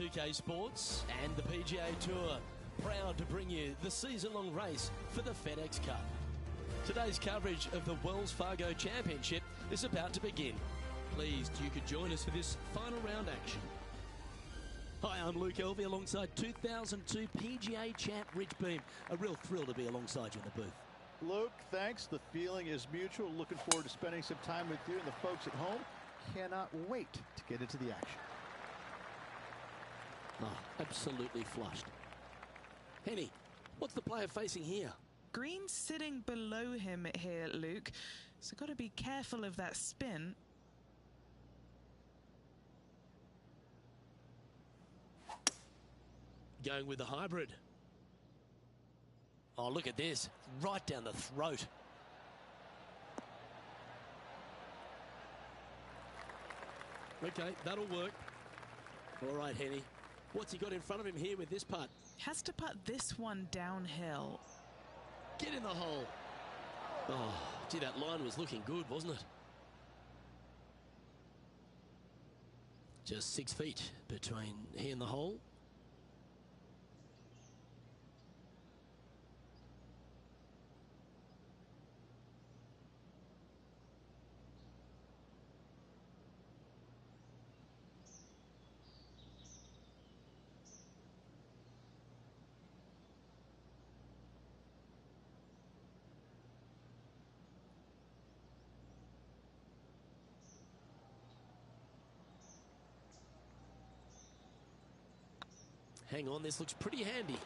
2K Sports and the PGA Tour, proud to bring you the season-long race for the FedEx Cup. Today's coverage of the Wells Fargo Championship is about to begin. Pleased you could join us for this final round action. Hi, I'm Luke Elvey alongside 2002 PGA champ Rich Beem. A real thrill to be alongside you in the booth. Luke, thanks. The feeling is mutual. Looking forward to spending some time with you, and the folks at home cannot wait to get into the action. Oh, absolutely flushed. Henny, what's the player facing here? Green sitting below him here, Luke. So got to be careful of that spin. Going with the hybrid. Oh, look at this. Right down the throat. Okay, that'll work. All right, Henny. What's he got in front of him here with this putt? Has to putt this one downhill. Get in the hole. Oh, gee, that line was looking good, wasn't it? Just 6 feet between he and the hole. Hang on, this looks pretty handy.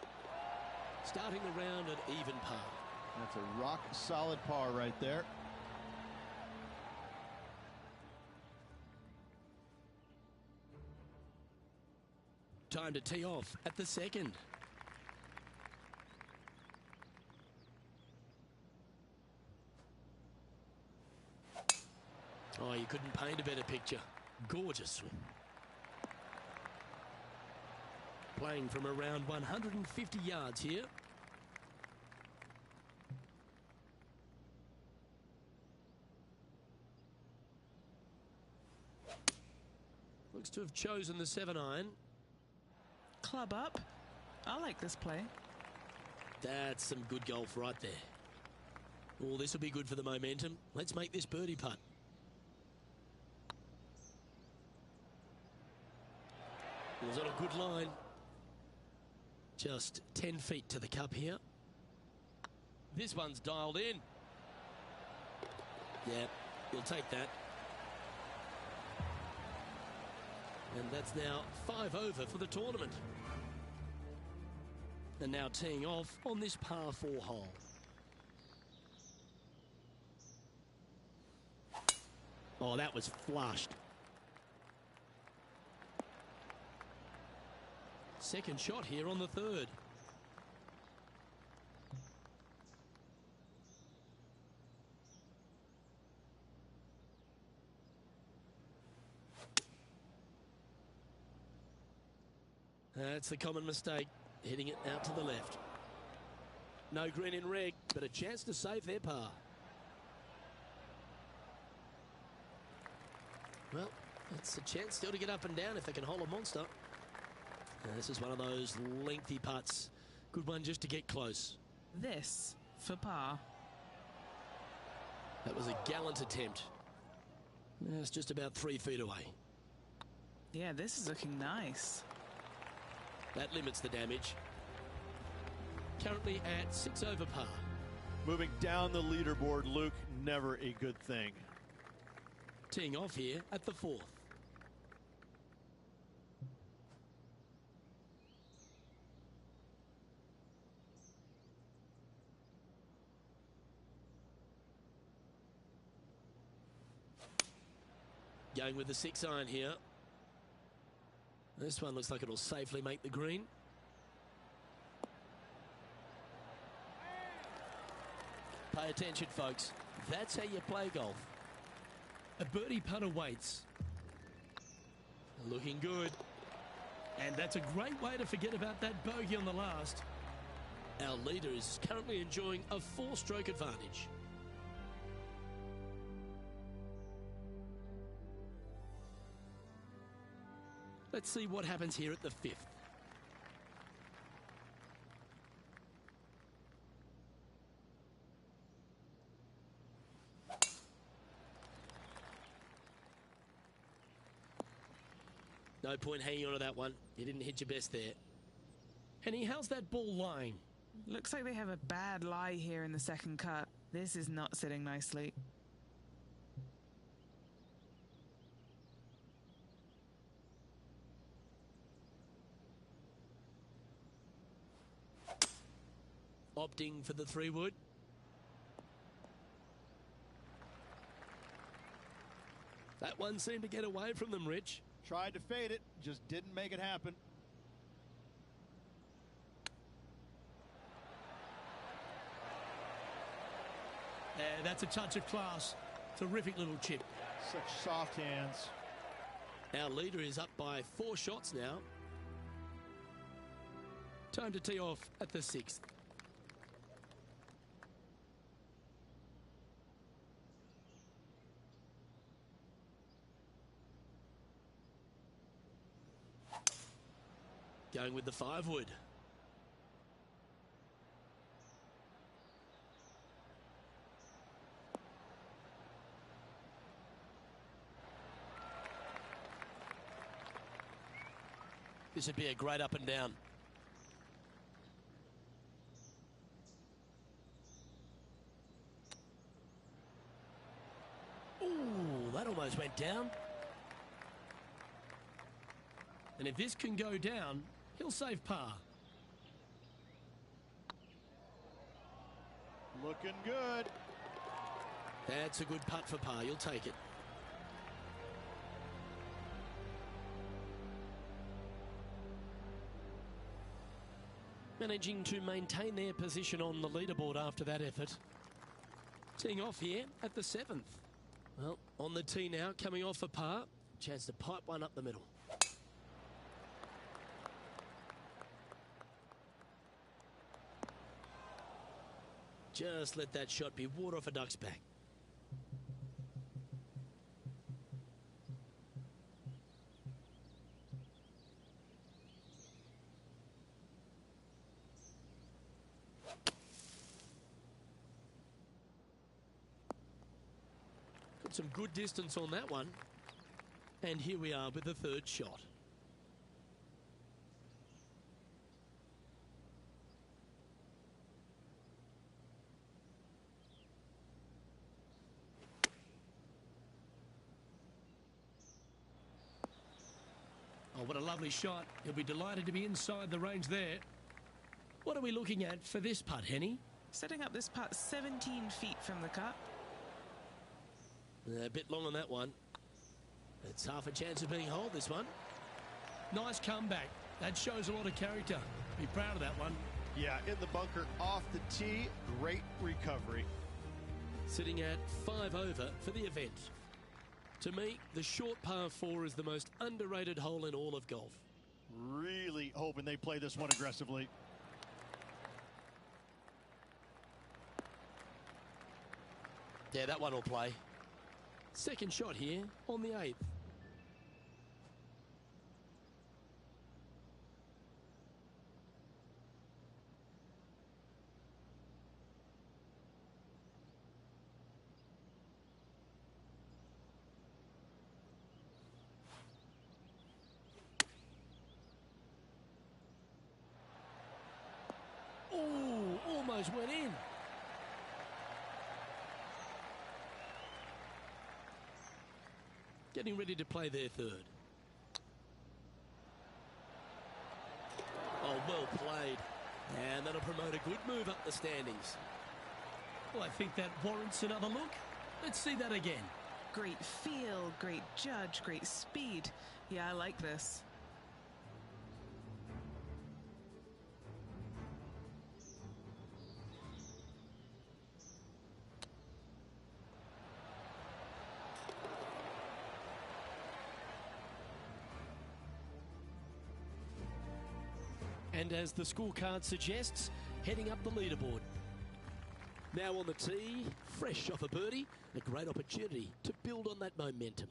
Starting the round at even par. That's a rock solid par right there. Time to tee off at the second. Oh, you couldn't paint a better picture. Gorgeous swing. Playing from around 150 yards here. Looks to have chosen the 7-iron. Club up. I like this play. That's some good golf right there. Oh, this will be good for the momentum. Let's make this birdie putt. Was on a good line. Just 10 feet to the cup here. This one's dialed in. Yeah, you'll take that. And that's now 5 over for the tournament. And now teeing off on this par 4 hole. Oh, that was flushed. Second shot here on the third. That's the common mistake, hitting it out to the left. No green in red, but a chance to save their par. Well, it's a chance still to get up and down if they can hold a monster. This is one of those lengthy putts. Good one just to get close. This for par. That was a gallant attempt. It's just about 3 feet away. Yeah, this is looking nice. That limits the damage. Currently at 6 over par. Moving down the leaderboard, Luke, never a good thing. Teeing off here at the 4th. Going with the 6-iron here. This one looks like it'll safely make the green. Pay attention, folks. That's how you play golf. A birdie putt awaits. Looking good. And that's a great way to forget about that bogey on the last. Our leader is currently enjoying a 4-stroke advantage. Let's see what happens here at the 5th. No point hanging on to that one. You didn't hit your best there. Henny, how's that ball lying? Looks like they have a bad lie here in the second cut. This is not sitting nicely. Opting for the 3-wood. That one seemed to get away from them, Rich. Tried to fade it, just didn't make it happen. Yeah, that's a touch of class. Terrific little chip. Such soft hands. Our leader is up by 4 shots now. Time to tee off at the 6th. Going with the 5-wood. This would be a great up and down. Ooh, that almost went down. And if this can go down, he'll save par. Looking good. That's a good putt for par. You'll take it. Managing to maintain their position on the leaderboard after that effort. Teeing off here at the 7th. Well, on the tee now, coming off for par. Chance to pipe one up the middle. Just let that shot be water off a duck's back. Got some good distance on that one. And here we are with the 3rd shot. Oh, what a lovely shot. He'll be delighted to be inside the range there. What are we looking at for this putt, Henny? Setting up this putt 17 feet from the cut. A bit long on that one. It's half a chance of being holed, this one. Nice comeback. That shows a lot of character. Be proud of that one. Yeah, in the bunker, off the tee, great recovery. Sitting at 5 over for the event. To me, the short par 4 is the most underrated hole in all of golf. Really hoping they play this one aggressively. Yeah, that one will play. Second shot here on the 8th. Oh, almost went in. Getting ready to play their 3rd. Oh, well played. And that'll promote a good move up the standings. Well, I think that warrants another look. Let's see that again. Great feel, great judge, great speed. Yeah, I like this. And as the scorecard suggests, heading up the leaderboard. Now on the tee, fresh off a birdie, a great opportunity to build on that momentum.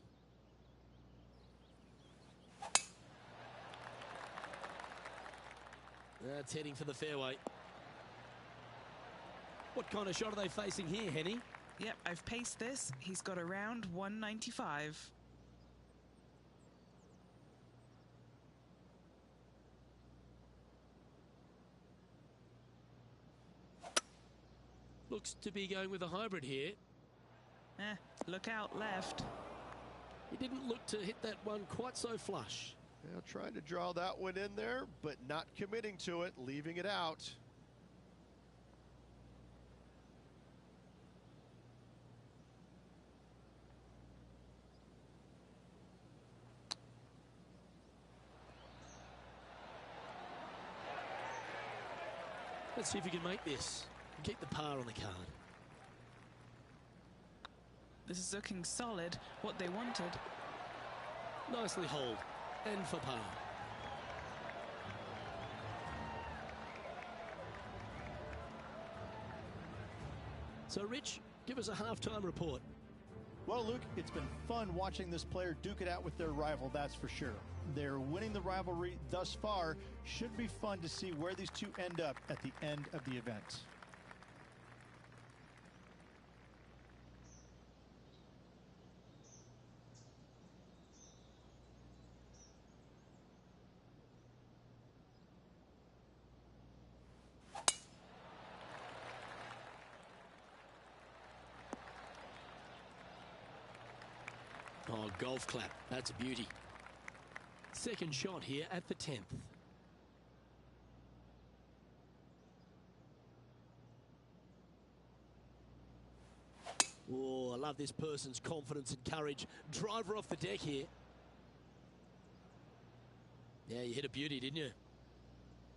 That's heading for the fairway. What kind of shot are they facing here, Henny? Yep, I've paced this. He's got around 195. Looks to be going with a hybrid here. Look out left. He didn't look to hit that one quite so flush. Now trying to draw that one in there, but not committing to it, leaving it out. Let's see if we can make this and keep the par on the card. This is looking solid, what they wanted. Nicely holed and for par. So, Rich, give us a half-time report. Well, Luke, it's been fun watching this player duke it out with their rival, that's for sure. They're winning the rivalry thus far. Should be fun to see where these two end up at the end of the event. Oh, golf clap. That's a beauty. Second shot here at the 10th. Oh, I love this person's confidence and courage. Driver off the deck here. Yeah, you hit a beauty, didn't you?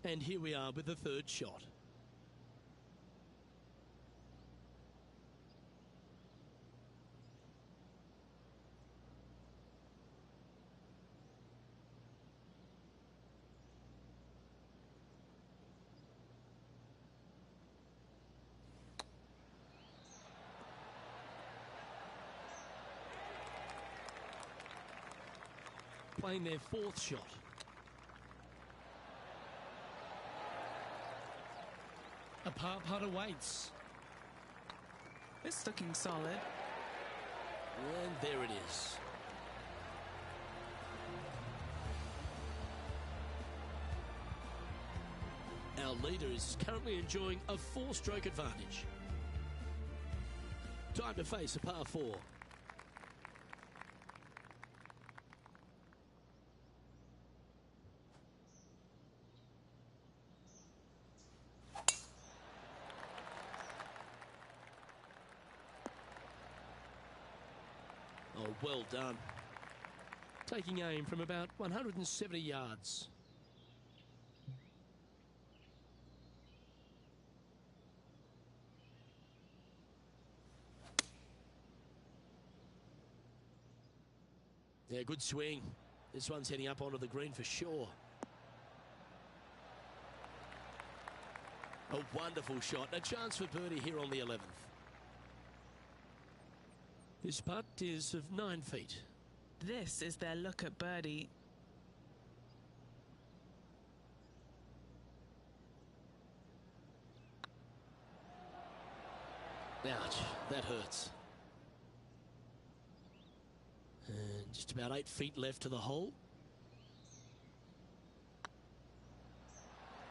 And here we are with the third shot. Playing their fourth shot. A par putt awaits. It's looking solid. And there it is. Our leader is currently enjoying a 4-stroke advantage. Time to face a par 4. Oh, well done. Taking aim from about 170 yards. Yeah, good swing. This one's heading up onto the green for sure. A wonderful shot. A chance for birdie here on the 11th. This putt is of 9 feet. This is their look at birdie. Ouch, that hurts. And just about 8 feet left to the hole.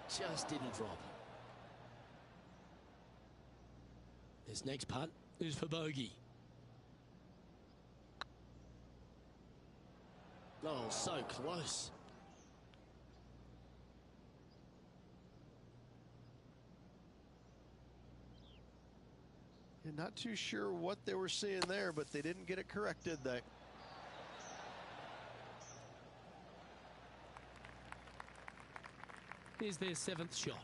Just didn't drop. This next putt is for bogey. Oh, so close. You're not too sure what they were seeing there, but they didn't get it corrected. Here's their 7th shot.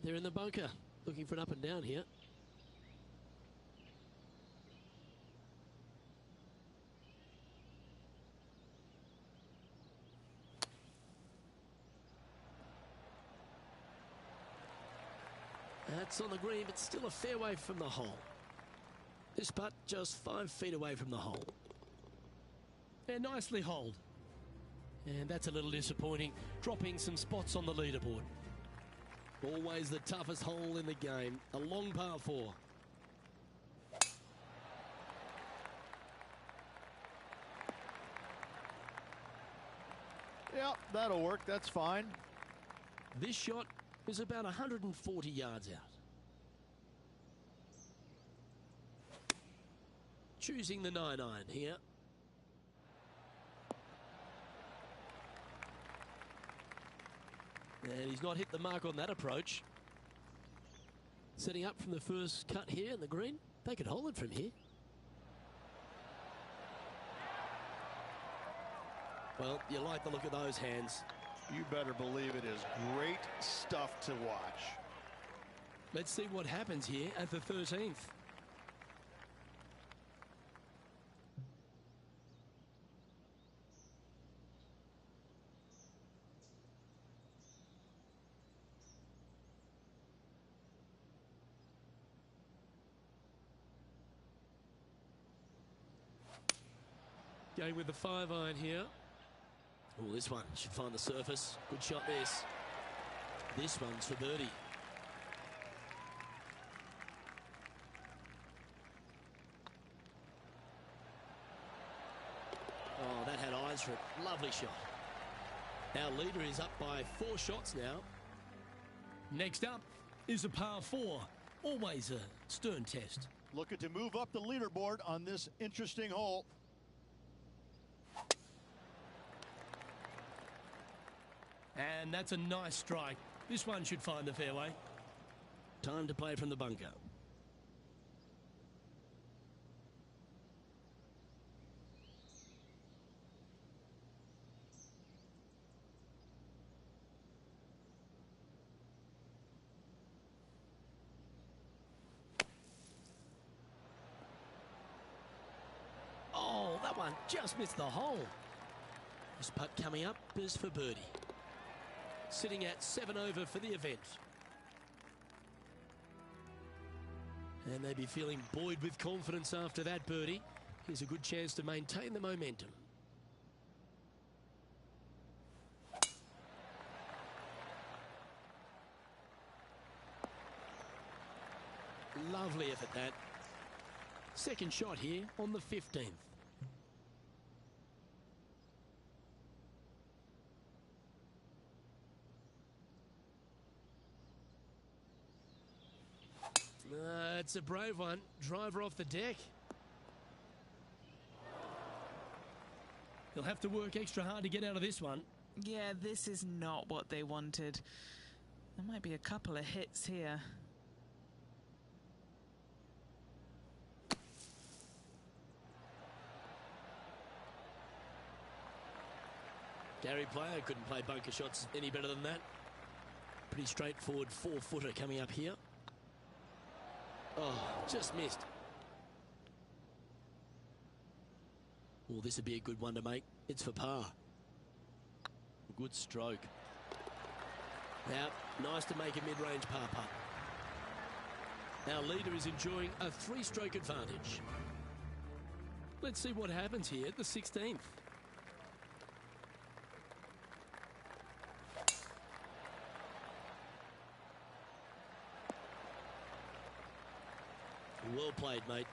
They're in the bunker, looking for an up and down here. It's on the green, but still a fair way from the hole. This putt just 5 feet away from the hole. And nicely holed. And that's a little disappointing, dropping some spots on the leaderboard. Always the toughest hole in the game, a long par 4. Yep, that'll work. That's fine. This shot is about 140 yards out. Choosing the 9-iron here. And he's not hit the mark on that approach. Setting up from the first cut here in the green. They could hold it from here. Well, you like the look of those hands. You better believe it is great stuff to watch. Let's see what happens here at the 13th. Going with the 5-iron here. Oh, this one should find the surface. Good shot, this. This one's for birdie. Oh, that had eyes for it. Lovely shot. Our leader is up by 4 shots now. Next up is a par 4. Always a stern test. Looking to move up the leaderboard on this interesting hole. And that's a nice strike. This one should find the fairway. Time to play from the bunker. Oh, that one just missed the hole. This putt coming up is for birdie. Sitting at 7 over for the event. And they'd be feeling buoyed with confidence after that birdie. Here's a good chance to maintain the momentum. Lovely effort that. Second shot here on the 15th. It's a brave one. Driver off the deck. He'll have to work extra hard to get out of this one. Yeah, this is not what they wanted. There might be a couple of hits here. Gary Player couldn't play bunker shots any better than that. Pretty straightforward 4-footer coming up here. Oh, just missed. Oh, this would be a good one to make. It's for par. Good stroke. Now, nice to make a mid-range par putt. Our leader is enjoying a 3-stroke advantage. Let's see what happens here at the 16th. Well played, mate.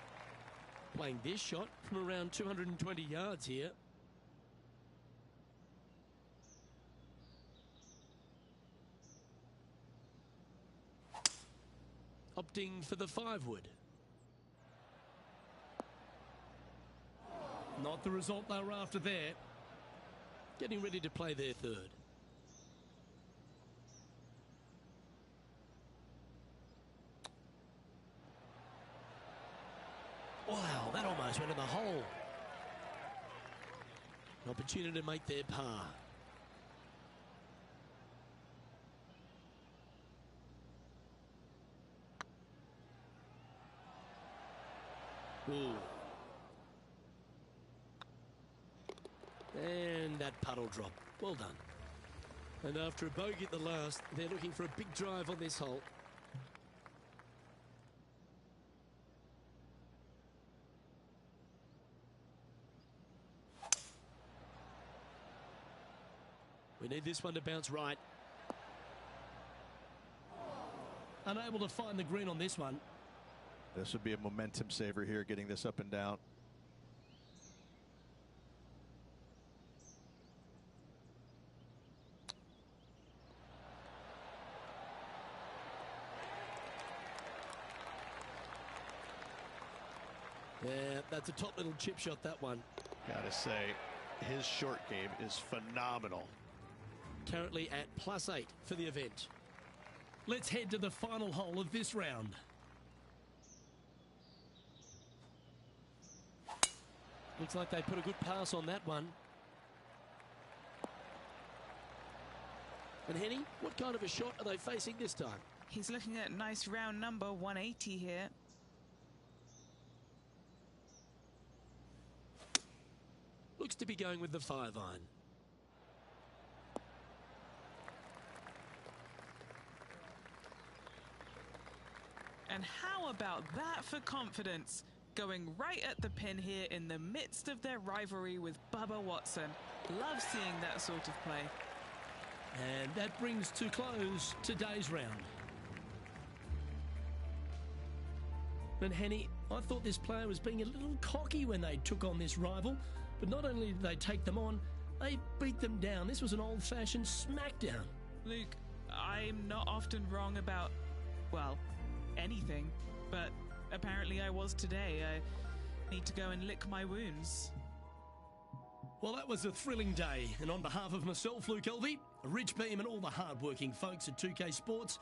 Playing this shot from around 220 yards here. Opting for the 5-wood. Not the result they were after there. Getting ready to play their 3rd. Wow, that almost went in the hole. An opportunity to make their par. Ooh. And that puddle drop. Well done. And after a bogey at the last, they're looking for a big drive on this hole. We need this one to bounce right. Unable to find the green on this one. This would be a momentum saver here, getting this up and down. Yeah, that's a top little chip shot, that one. Gotta say, his short game is phenomenal. Currently at +8 for the event. Let's head to the final hole of this round. Looks like they put a good pass on that one. And Henny, what kind of a shot are they facing this time? He's looking at nice round number 180 here. Looks to be going with the 5-iron. And how about that for confidence? Going right at the pin here in the midst of their rivalry with Bubba Watson. Love seeing that sort of play. And that brings to close today's round. And Henny, I thought this player was being a little cocky when they took on this rival. But not only did they take them on, they beat them down. This was an old-fashioned smackdown. Luke, I'm not often wrong about, well, anything. But apparently I was today. I need to go and lick my wounds. Well, that was a thrilling day. And on behalf of myself, Luke Elvey, Rich Beam and all the hard-working folks at 2K Sports,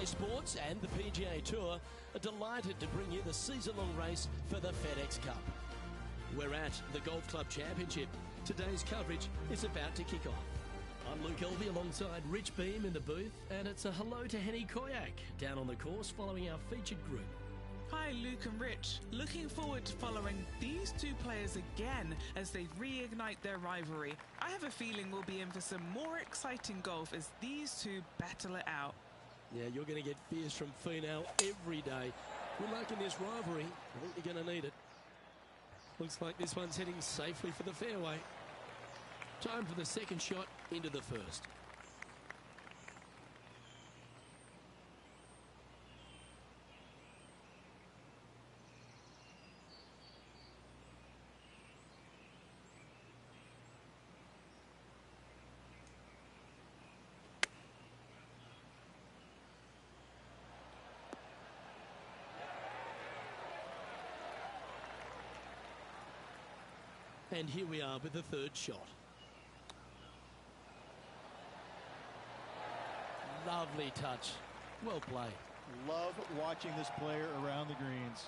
Sports and the PGA Tour are delighted to bring you the season-long race for the FedEx Cup. We're at the Golf Club Championship. Today's coverage is about to kick off. I'm Luke Elvey alongside Rich Beam in the booth, and it's a hello to Henny Koyak down on the course following our featured group. Hi Luke and Rich, looking forward to following these two players again as they reignite their rivalry. I have a feeling we'll be in for some more exciting golf as these two battle it out. Yeah, you're going to get fierce from Finau every day. Good luck in this rivalry. I think you're going to need it. Looks like this one's heading safely for the fairway. Time for the second shot into the first. And here we are with the third shot. Lovely touch. Well played. Love watching this player around the greens.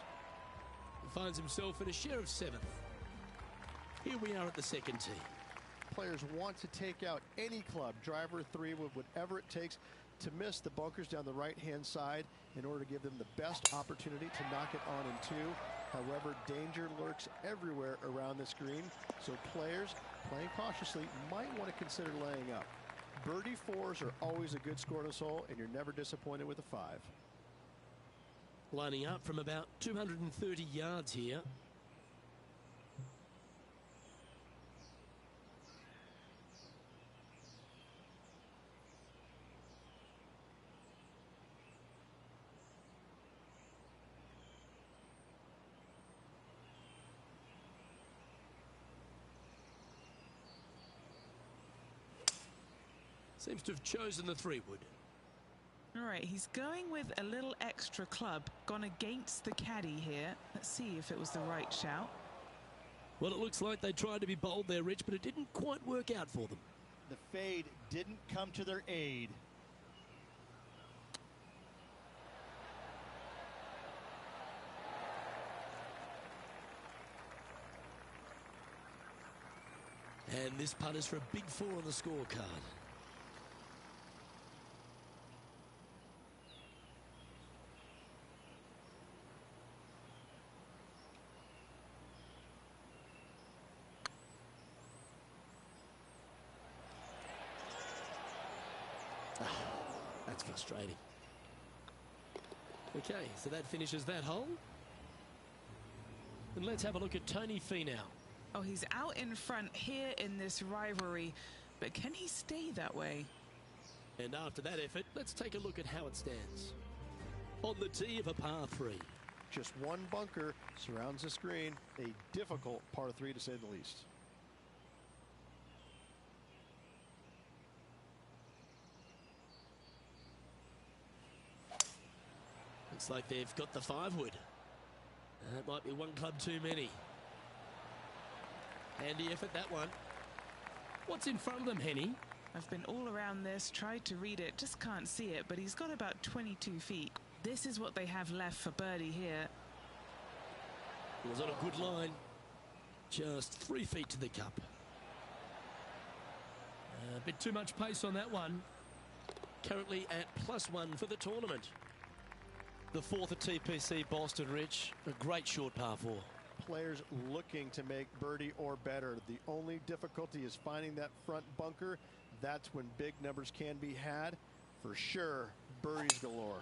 He finds himself in a share of 7th. Here we are at the second tee. Players want to take out any club, driver, 3, with whatever it takes to miss the bunkers down the right-hand side in order to give them the best opportunity to knock it on in 2. However, danger lurks everywhere around this green, so players playing cautiously might want to consider laying up. Birdie 4s are always a good score to this hole, and you're never disappointed with a 5. Lining up from about 230 yards here. Seems to have chosen the 3-wood. All right, he's going with a little extra club, gone against the caddy here. Let's see if it was the right shout. Well, it looks like they tried to be bold there, Rich, but it didn't quite work out for them. the fade didn't come to their aid. And this putt is for a big 4 on the scorecard. That's frustrating. Okay, so that finishes that hole. And let's have a look at Tony Finau. Oh, he's out in front here in this rivalry, but can he stay that way? And after that effort, let's take a look at how it stands. On the tee of a par 3. Just one bunker surrounds the screen. A difficult par 3 to say the least. Looks like they've got the 5-wood. That might be one club too many. Handy effort, that one. What's in front of them, Henny? I've been all around this, tried to read it, just can't see it, but he's got about 22 feet. This is what they have left for birdie here. It was on a good line. Just 3 feet to the cup. A bit too much pace on that one. Currently at +1 for the tournament. The 4th at TPC Boston, Rich. A great short par 4. Players looking to make birdie or better. The only difficulty is finding that front bunker. That's when big numbers can be had. For sure, birdies galore.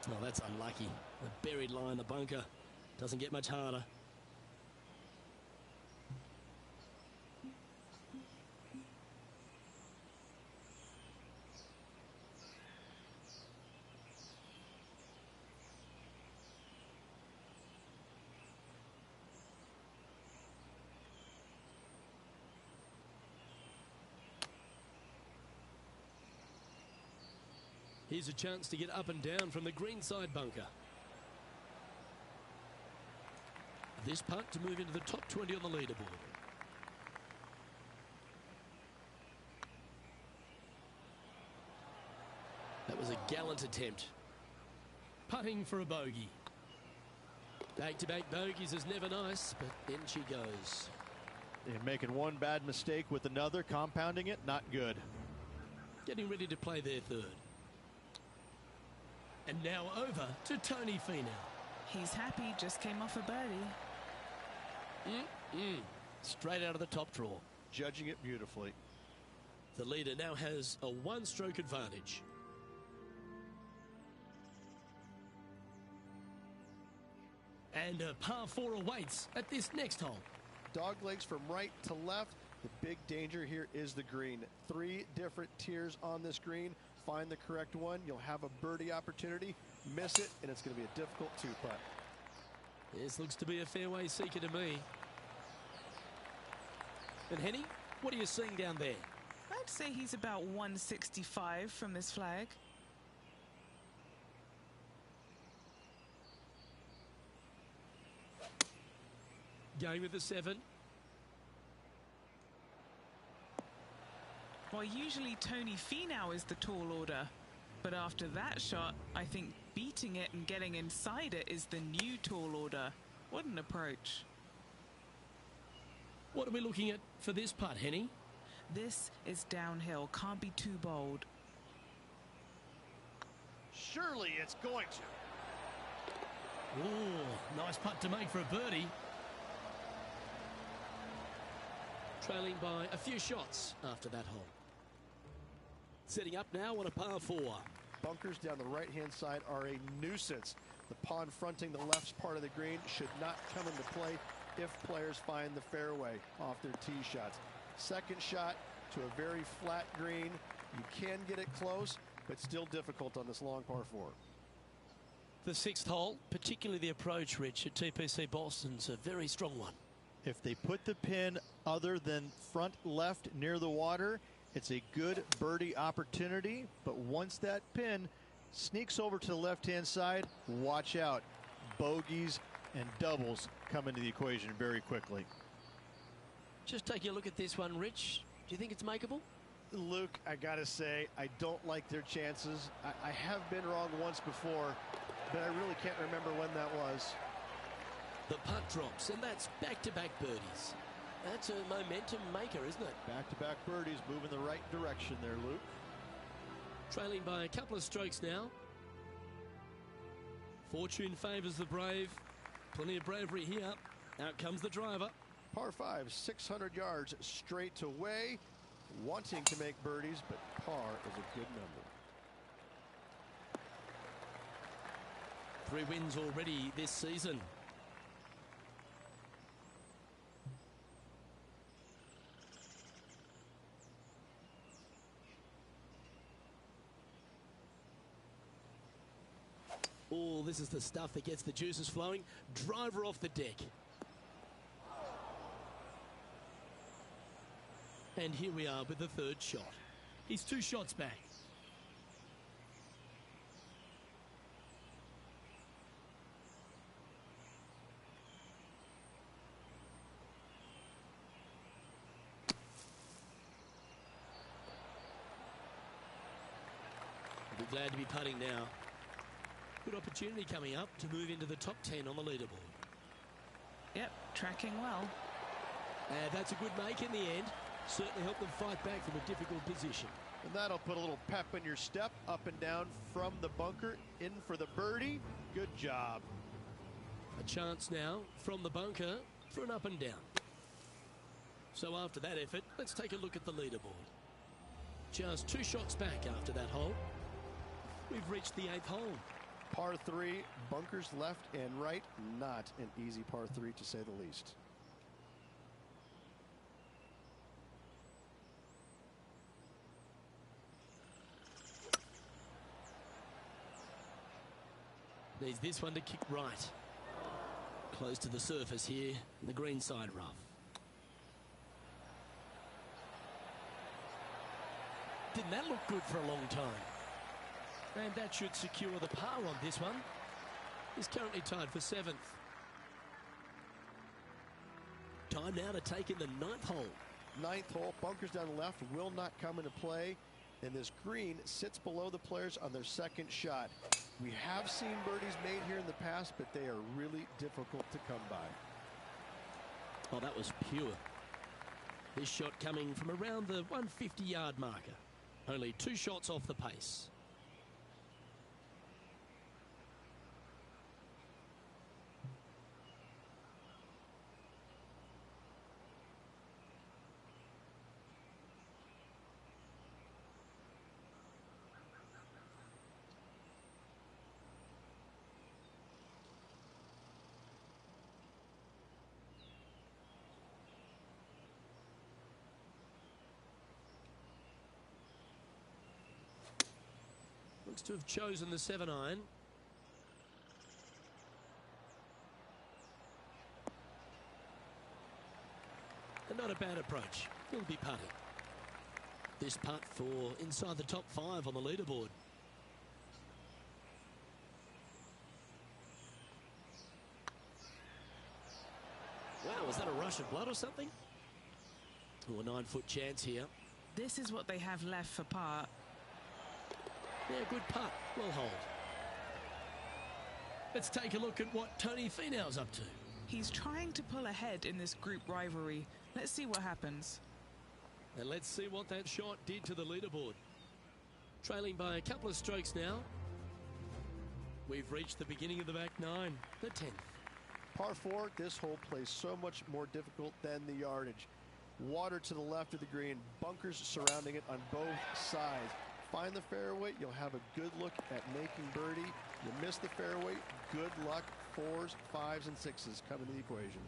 Oh, that's unlucky. A buried line, the bunker. Doesn't get much harder. Here's a chance to get up and down from the greenside bunker. This putt to move into the top 20 on the leaderboard. That was a gallant attempt. Putting for a bogey. Back-to-back bogeys is never nice, but in she goes. And making one bad mistake with another, compounding it, not good. Getting ready to play their 3rd. And now over to Tony Finau. He's happy, just came off a birdie. Straight out of the top draw. Judging it beautifully. The leader now has a 1-stroke advantage. And a par 4 awaits at this next hole. Dog legs from right to left. The big danger here is the green. 3 different tiers on this green. Find the correct one. You'll have a birdie opportunity. Miss it, and it's going to be a difficult 2-putt. This looks to be a fairway seeker to me. And Henny, what are you seeing down there? I'd say he's about 165 from this flag. Going with the 7. Well, usually Tony Finau is the tall order, but after that shot, I think beating it and getting inside it is the new tall order. What an approach. What are we looking at for this putt, Henny? This is downhill, can't be too bold. Surely it's going to. Oh, nice putt to make for a birdie. Trailing by a few shots after that hole. Setting up now on a par 4. Bunkers down the right-hand side are a nuisance. The pond fronting the left part of the green should not come into play if players find the fairway off their tee shots. Second shot to a very flat green. You can get it close, but still difficult on this long par 4. The 6th hole, particularly the approach, Rich, at TPC Boston's a very strong one. If they put the pin other than front left near the water, it's a good birdie opportunity. But once that pin sneaks over to the left-hand side, watch out. Bogeys and doubles come into the equation very quickly. Just taking a look at this one, Rich. Do you think it's makeable? Luke, I gotta say, I don't like their chances. I have been wrong once before, but I really can't remember when that was. The putt drops, and that's back-to-back birdies. That's a momentum maker, isn't it? Back-to-back birdies, moving the right direction there, Luke. Trailing by a couple of strokes now. Fortune favours the brave. Plenty of bravery here. Out comes the driver. Par 5, 600 yards straight away. Wanting to make birdies, but par is a good number. 3 wins already this season. Oh, this is the stuff that gets the juices flowing. Driver off the deck. And here we are with the third shot. He's 2 shots back. I'll be glad to be putting now. Good opportunity coming up to move into the top 10 on the leaderboard. Yep, tracking well. And that's a good make in the end. Certainly helped them fight back from a difficult position. And that'll put a little pep in your step, up and down from the bunker, in for the birdie. Good job. A chance now from the bunker for an up and down. So after that effort, let's take a look at the leaderboard. Just 2 shots back after that hole. We've reached the 8th hole. Par 3, bunkers left and right. Not an easy par 3 to say the least. Needs this one to kick right. Close to the surface here, the green side rough. Didn't that look good for a long time? And that should secure the par on this one. He's currently tied for 7th. Time now to take in the 9th hole. 9th hole, bunkers down the left will not come into play. And this green sits below the players on their 2nd shot. We have seen birdies made here in the past, but they are really difficult to come by. Oh, that was pure. This shot coming from around the 150-yard marker. Only 2 shots off the pace. Looks to have chosen the 7-iron. And not a bad approach. He'll be putting. This putt for inside the top 5 on the leaderboard. Wow, was that a rush of blood or something? Oh, a 9-foot chance here. This is what they have left for par. Yeah, good putt. Well hold. Let's take a look at what Tony Finau's up to. He's trying to pull ahead in this group rivalry. Let's see what happens. And let's see what that shot did to the leaderboard. Trailing by a couple of strokes now. We've reached the beginning of the back 9, the 10th. Par 4, this hole plays so much more difficult than the yardage. Water to the left of the green, bunkers surrounding it on both sides. Find the fairway, you'll have a good look at making birdie. You miss the fairway, good luck. 4s, 5s, and 6s come into the equation.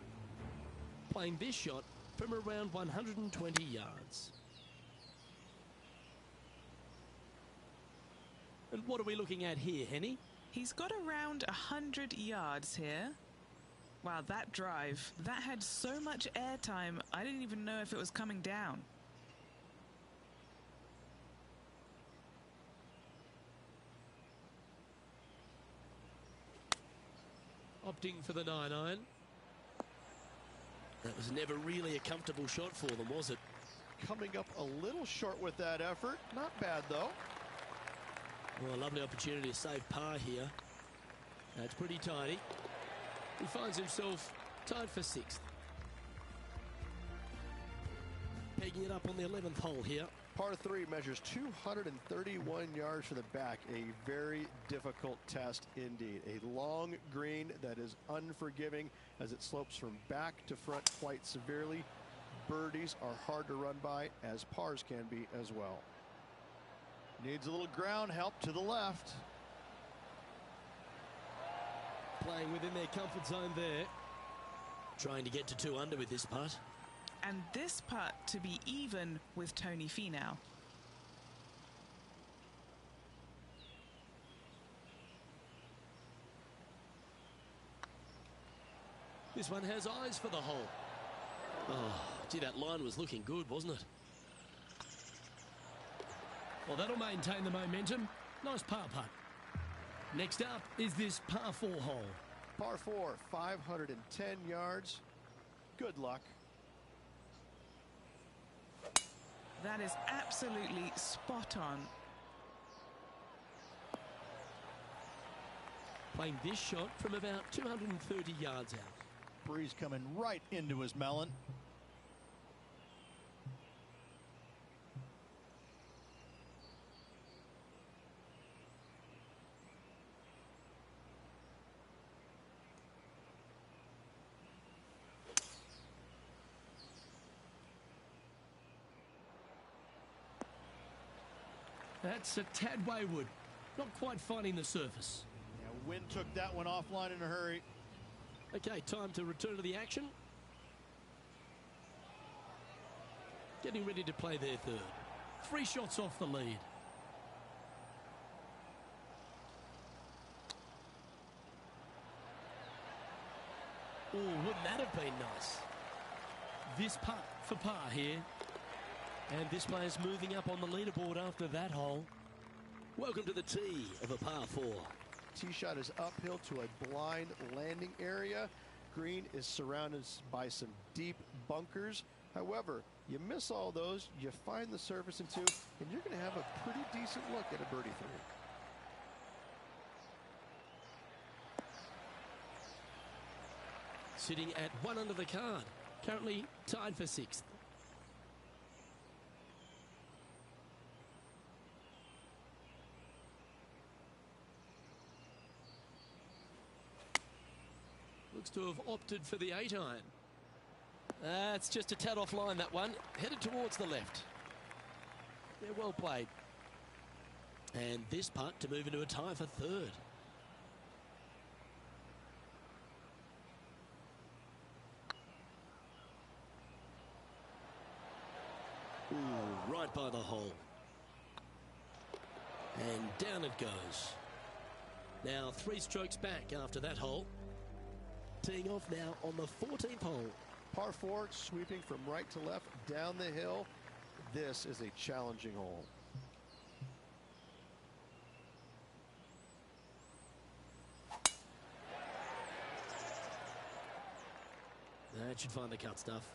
Playing this shot from around 120 yards. And what are we looking at here, Henny? He's got around 100 yards here. Wow, that drive, that had so much airtime, I didn't even know if it was coming down. Opting for the 9-iron. That was never really a comfortable shot for them, was it? Coming up a little short with that effort. Not bad, though. Well, a lovely opportunity to save par here. That's pretty tidy. He finds himself tied for 6th. Pegging it up on the 11th hole here. Par 3 measures 231 yards for the back. A very difficult test indeed. A long green that is unforgiving as it slopes from back to front quite severely. Birdies are hard to run by, as pars can be as well. Needs a little ground help to the left. Playing within their comfort zone there. Trying to get to 2 under with this putt. And this putt to be even with Tony Finau. This one has eyes for the hole. Oh, gee, that line was looking good, wasn't it? Well, that'll maintain the momentum. Nice par putt. Next up is this par 4 hole. Par 4, 510 yards. Good luck. That is absolutely spot on. Playing this shot from about 230 yards out. Breeze coming right into his melon. That's a tad wayward. Not quite finding the surface. Yeah, wind took that one offline in a hurry. Okay, time to return to the action. Getting ready to play their 3rd. 3 shots off the lead. Oh, wouldn't that have been nice? This putt for par here. And this player's moving up on the leaderboard after that hole. Welcome to the tee of a par 4. Tee shot is uphill to a blind landing area. Green is surrounded by some deep bunkers. However, you miss all those, you find the surface in 2, and you're going to have a pretty decent look at a birdie 3. Sitting at 1 under the card. Currently tied for 6th. Looks to have opted for the 8-iron. It's just a tad offline, that one. Headed towards the left. Yeah, well played. And this putt to move into a tie for 3rd. Ooh, right by the hole. And down it goes. Now 3 strokes back after that hole. Teeing off now on the 14th hole. Par 4, sweeping from right to left down the hill. This is a challenging hole. That should find the cut stuff.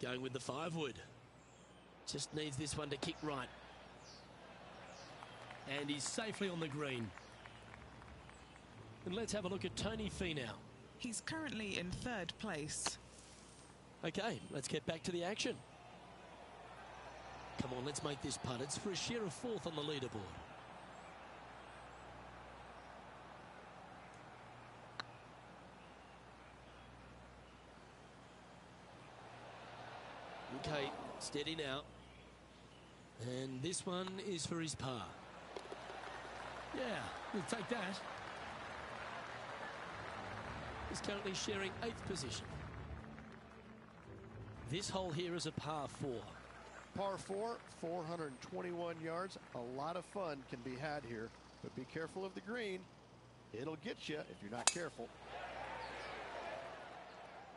Going with the 5-wood. Just needs this one to kick right. And he's safely on the green. And let's have a look at Tony Finau. He's currently in 3rd place. Okay, let's get back to the action. Come on, let's make this putt. It's for a share of 4th on the leaderboard. Okay, steady now. And this one is for his par. Yeah, we'll take that. He's currently sharing 8th position. This hole here is a par 4. Par 4, 421 yards. A lot of fun can be had here, but be careful of the green. It'll get you if you're not careful.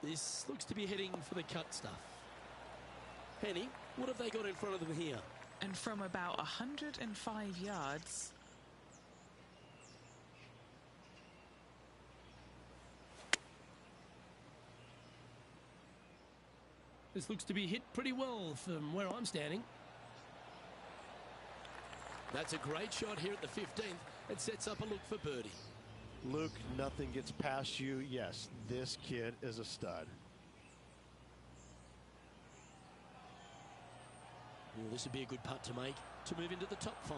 This looks to be heading for the cut stuff. Henny, what have they got in front of them here? And from about 105 yards... This looks to be hit pretty well from where I'm standing. That's a great shot here at the 15th. It sets up a look for birdie. Luke, nothing gets past you. Yes, this kid is a stud. Well, this would be a good putt to make to move into the top 5.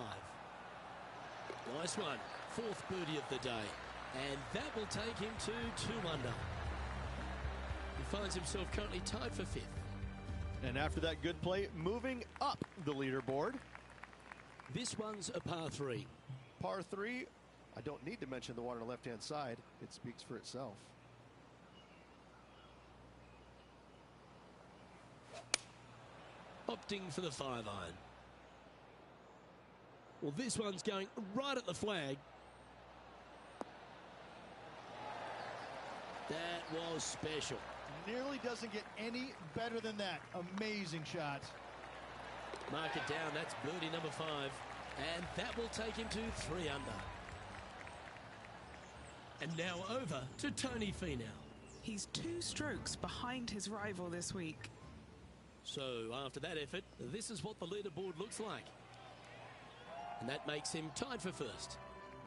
Nice one. 4th birdie of the day. And that will take him to 2 under. He finds himself currently tied for 5th. And after that good play, moving up the leaderboard. This one's a par 3. Par 3, I don't need to mention the one on the left-hand side. It speaks for itself. Opting for the 5-iron. Well, this one's going right at the flag. That was special. Nearly doesn't get any better than that. Amazing shot. Mark it down. That's birdie number 5. And that will take him to 3 under. And now over to Tony Finau. He's 2 strokes behind his rival this week. So after that effort, this is what the leaderboard looks like. And that makes him tied for 1st.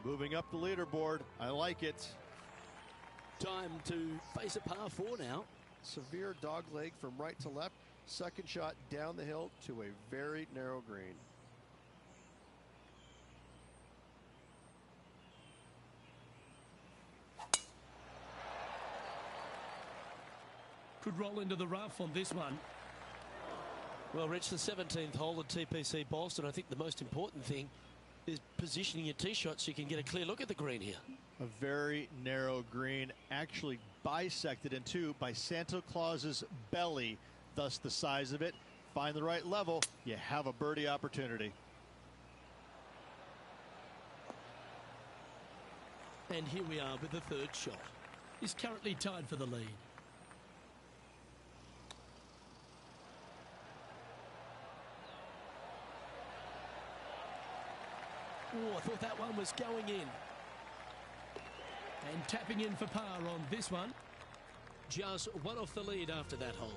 Moving up the leaderboard. I like it. Time to face a par 4 now. Severe dog leg from right to left. Second shot down the hill to a very narrow green. Could roll into the rough on this one. Well, Rich, the 17th hole at TPC Boston. I think the most important thing is positioning your tee shot so you can get a clear look at the green here. A very narrow green, actually bisected in 2 by Santa Claus's belly, thus the size of it. Find the right level, you have a birdie opportunity. And here we are with the 3rd shot. He's currently tied for the lead. Oh, I thought that one was going in. And tapping in for par on this one. Just one off the lead after that hole.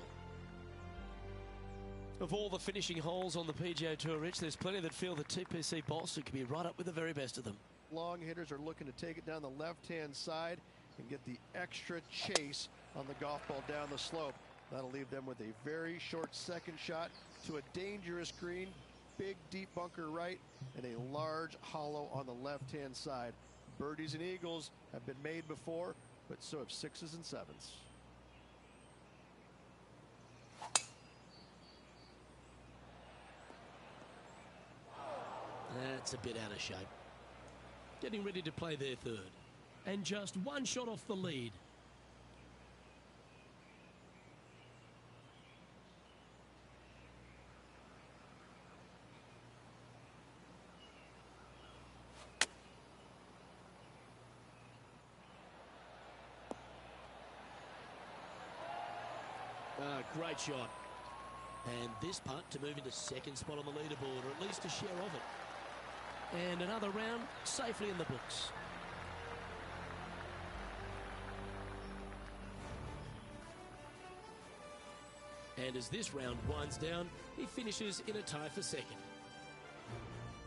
Of all the finishing holes on the PGA Tour, Rich, there's plenty that feel that TPC Boston could be right up with the very best of them. Long hitters are looking to take it down the left-hand side and get the extra chase on the golf ball down the slope. That'll leave them with a very short second shot to a dangerous green. Big deep bunker right and a large hollow on the left-hand side. Birdies and eagles have been made before, but so have 6s and 7s. That's a bit out of shape. Getting ready to play their 3rd. And just 1 shot off the lead. Great shot. And this putt to move into 2nd spot on the leaderboard, or at least a share of it. And another round safely in the books. And as this round winds down, he finishes in a tie for 2nd.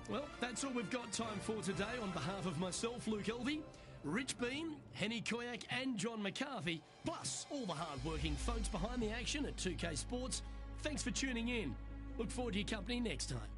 Well, that's all we've got time for today. On behalf of myself, Luke Elvey, Rich Bean, Henny Koyak and John McCarthy, plus all the hard-working folks behind the action at 2K Sports, thanks for tuning in. Look forward to your company next time.